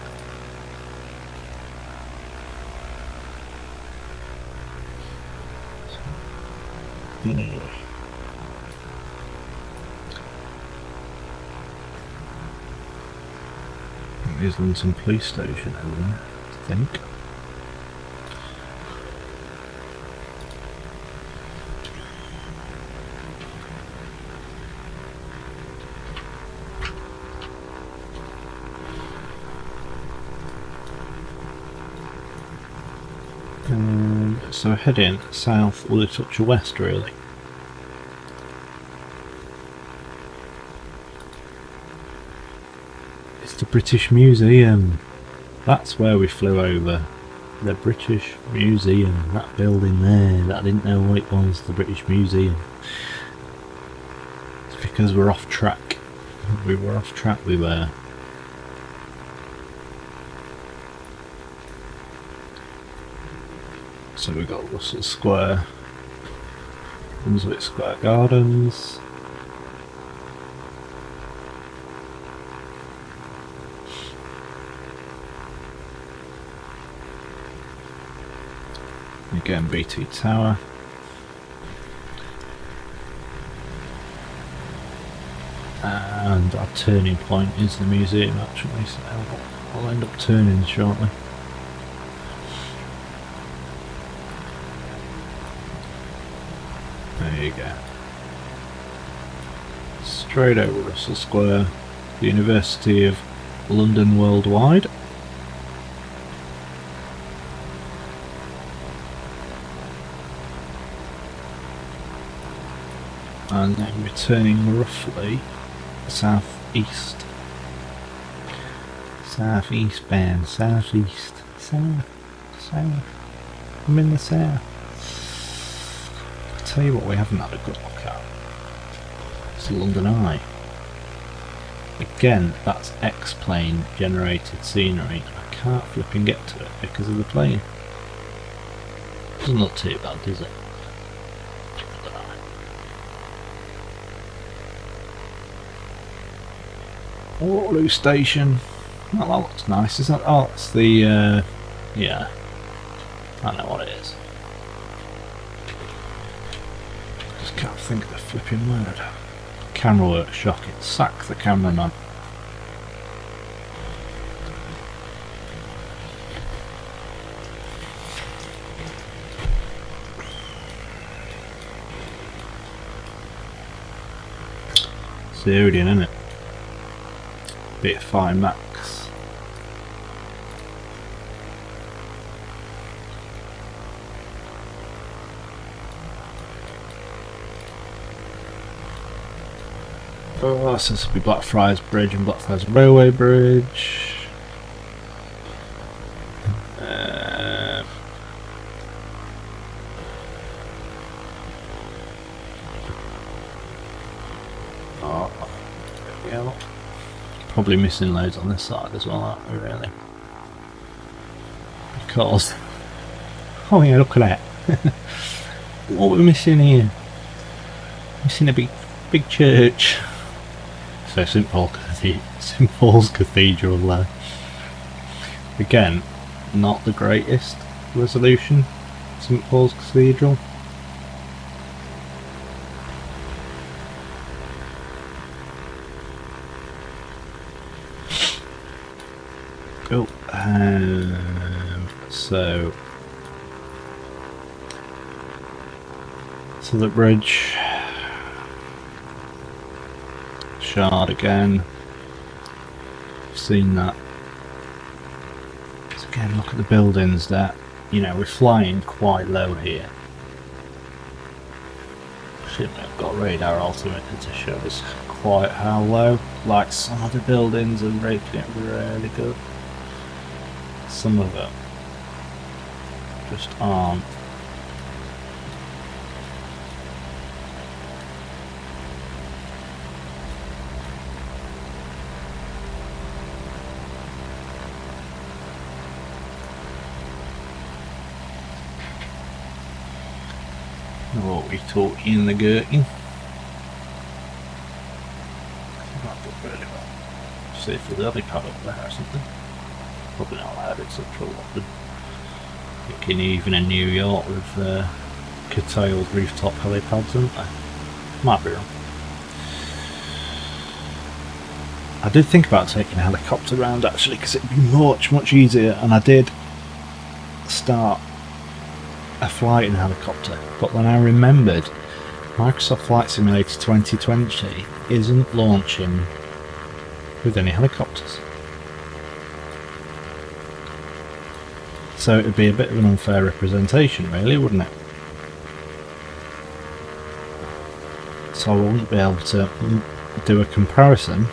Islington Police Station over there, I think. So heading south with a touch of west, really. It's the British Museum. That's where we flew over. The British Museum. That building there. That I didn't know what it was. The British Museum. It's because we're off track. We were off track, we were. So we got Russell Square, Brunswick Square Gardens, again BT Tower, and our turning point is the museum actually, so I'll end up turning shortly. There you go. Straight over Russell Square, the University of London worldwide. And then returning roughly southeast. Southeast bound, southeast, south. I'm in the south. I'll tell you what we haven't had a good look at. It's London Eye. Again, that's X-plane generated scenery. I can't flipping get to it because of the plane. Doesn't look too bad, does it? Waterloo Station. Oh, that looks nice, isn't it? Oh, it's the, yeah. I know what it is. Just can't think of the flipping word. Camera work shocking. Sack the cameraman. Serious, isn't it? Bit of fine max. Oh, so this will be Blackfriars Bridge and Blackfriars Railway Bridge. Oh, yeah. Probably missing loads on this side as well, aren't we, really? Because, oh yeah, look at that. What we're missing here? Missing a big church. So St Paul's Cathedral there. Again, not the greatest resolution. St Paul's Cathedral. Oh, so the bridge, Shard again. Seen that. So again, look at the buildings there. You know, we're flying quite low here. Shouldn't have got radar altimeter to show us quite how low. Like some of the buildings are rating it really good. Some of them just aren't. What we taught in the Gherkin. That did really well. See if there's a helipad up there or something. Probably not allowed in central London. Thinking even in New York with curtailed rooftop helipads, aren't they? Might be wrong. I did think about taking a helicopter around actually, because it'd be much easier, and I did start a flight in a helicopter, but then I remembered Microsoft Flight Simulator 2020 isn't launching with any helicopters. So it would be a bit of an unfair representation really, wouldn't it? So I wouldn't be able to do a comparison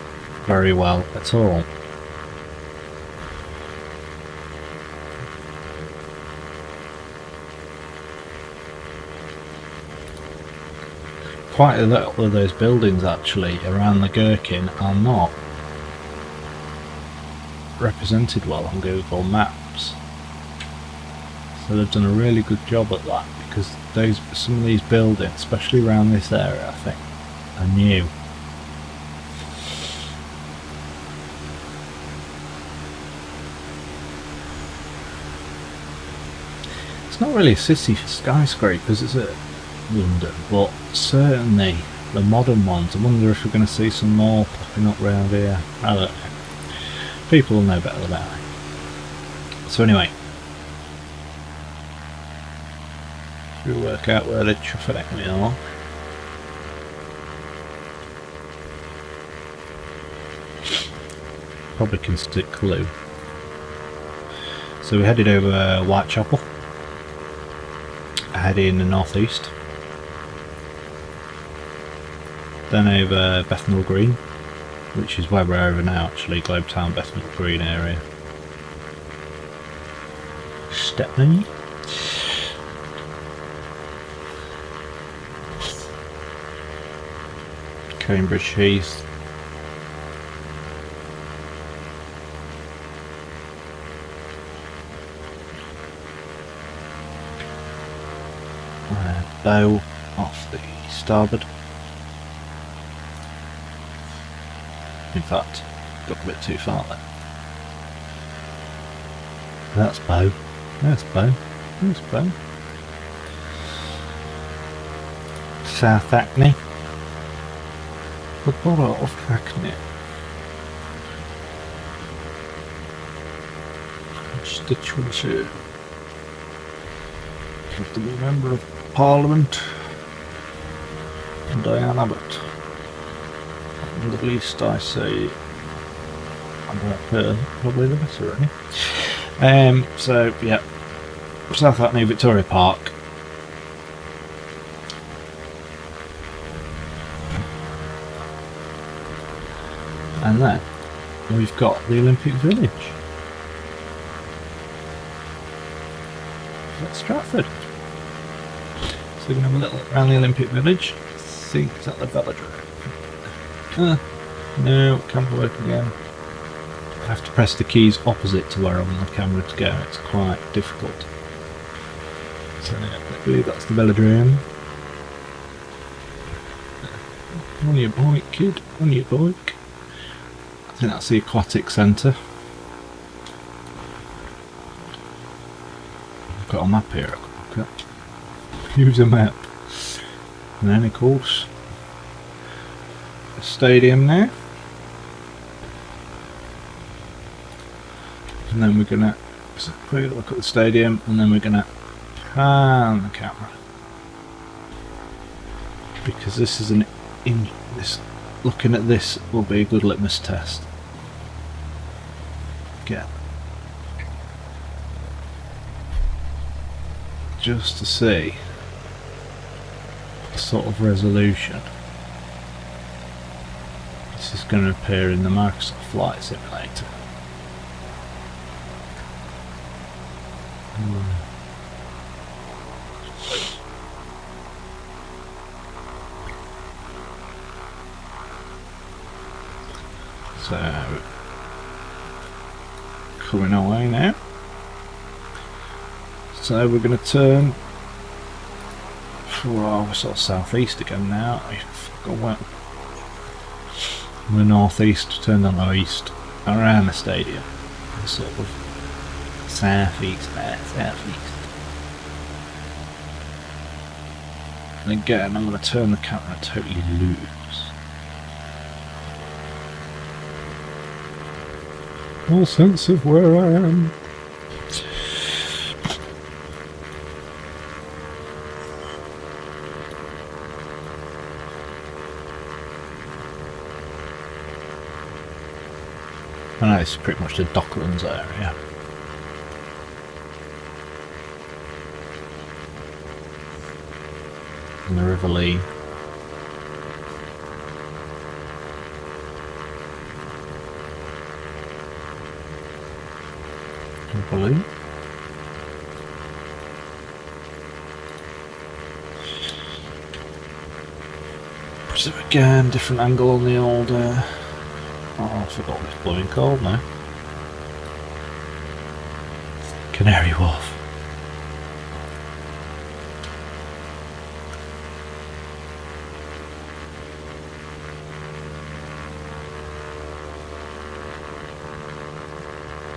very well at all. Quite a lot of those buildings actually around the Gherkin are not represented well on Google Maps. So they've done a really good job at that, because some of these buildings, especially around this area, I think, are new. It's not really a city for skyscrapers, is it, London? But certainly the modern ones. I wonder if we're going to see some more popping up around here. I don't know. People will know better than I. So anyway, we'll work out where the traffic are. Probably can stick glue. So we headed over Whitechapel, heading northeast, then over Bethnal Green, which is where we're over now actually, Globetown, Bethnal Green area. Stepney. Cambridge Heath. Bow off the starboard. In fact, got a bit too far there. That's bow. That's bow. That's bow. South Hackney. The borough of Hackney. Constituency. Have to be a member of Parliament and Diane Abbott. And the least I say about her, probably the better, really. So yeah, South Hackney, Victoria Park. And then we've got the Olympic Village at Stratford. So we're going to have a little look around the Olympic Village. See, is that the velodrome? No, camera work again. I have to press the keys opposite to where I want the camera to go. It's quite difficult. So yeah, I believe that's the velodrome. On your bike, kid. On your bike. I think that's the aquatic centre. I've got a map here I can look at. Use a map. And then of course the stadium there. And then we're gonna look at the stadium and then we're gonna pan the camera. Because this is looking at this will be a good litmus test. Again. Just to see the sort of resolution this is going to appear in the Microsoft Flight Simulator. So, coming away now. So we're going to turn, we're sort of southeast again now. We're northeast, turn on the east, around the stadium. Sort of southeast there, southeast. And again, I'm going to turn the camera totally loose. All sense of where I am. I know it's pretty much the Docklands area. And the River Lee. River Lee. So again, different angle on the old oh, I forgot what it's blowing called now. Canary Wharf.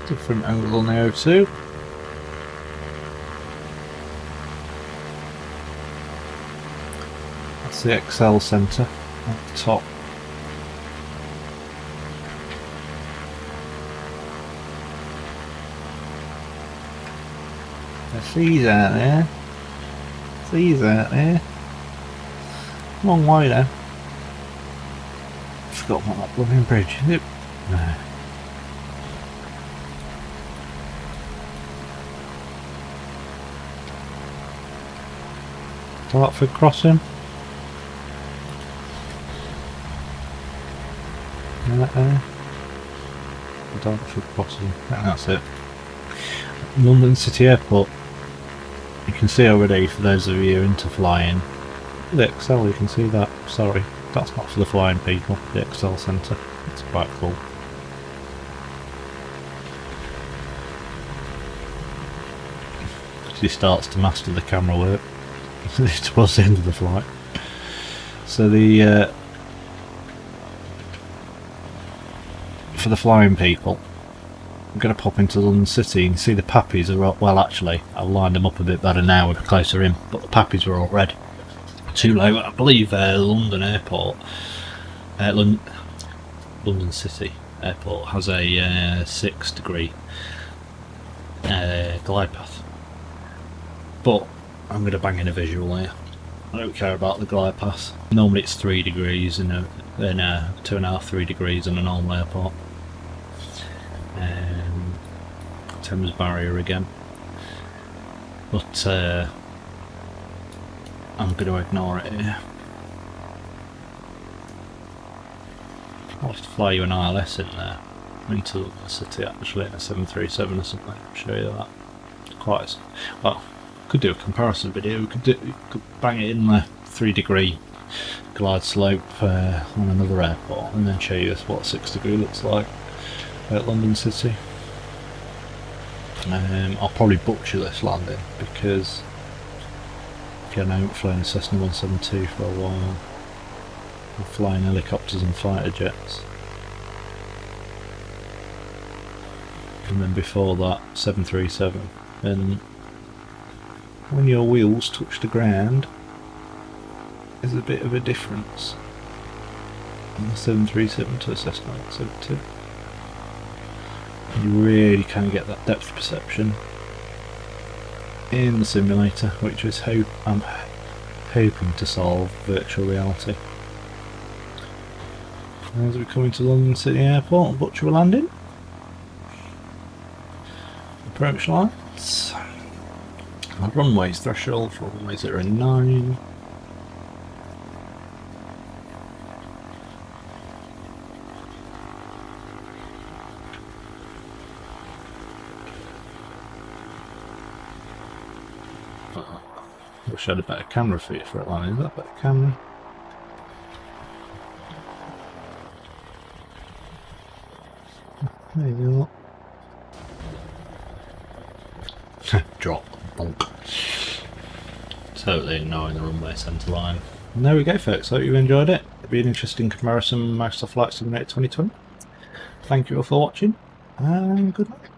Different angle on the O2. That's the Excel Centre at the top. Seas out there. Seas out there. Long way though. Forgot what that blooming bridge is. No. Dartford crossing. Dartford crossing, that's it. London City Airport. You can see already, for those of you into flying, the Excel, you can see that. Sorry, that's not for the flying people, the Excel Centre. It's quite cool. She starts to master the camera work towards the end of the flight. So the for the flying people, I'm going to pop into London City and see the pappies are well, actually I've lined them up a bit better now, we're closer in, but the pappies were all red. Too low. I believe London Airport, London City Airport has a 6 degree glide path, but I'm going to bang in a visual here. I don't care about the glide path. Normally it's 3 degrees and then 2.5, 3 degrees in a normal airport. Thames barrier again, but I'm going to ignore it here. I'll have to fly you an ILS in there into the city, actually, in a 737 or something. I'll show you that. Quite well. Could do a comparison video. We could bang it in the 3 degree glide slope on another airport, and then show you what 6 degree looks like at London City. I'll probably butcher this landing because again, I haven't flown a Cessna 172 for a while. I'm flying helicopters and fighter jets, and then before that 737, and when your wheels touch the ground there's a bit of a difference on the 737 to a Cessna 172. You really can get that depth perception in the simulator, which is how I'm hoping to solve virtual reality. As we come into London City Airport and butcher a landing. Approach lights. Runways threshold for runway 09. I wish I had a better camera for you for it, landing. Is that a better camera? There you go. Drop. Bonk. Totally ignoring the runway centre line. And there we go, folks. Hope you enjoyed it. It'll be an interesting comparison with Microsoft Flight Simulator 2020. Thank you all for watching, and good night.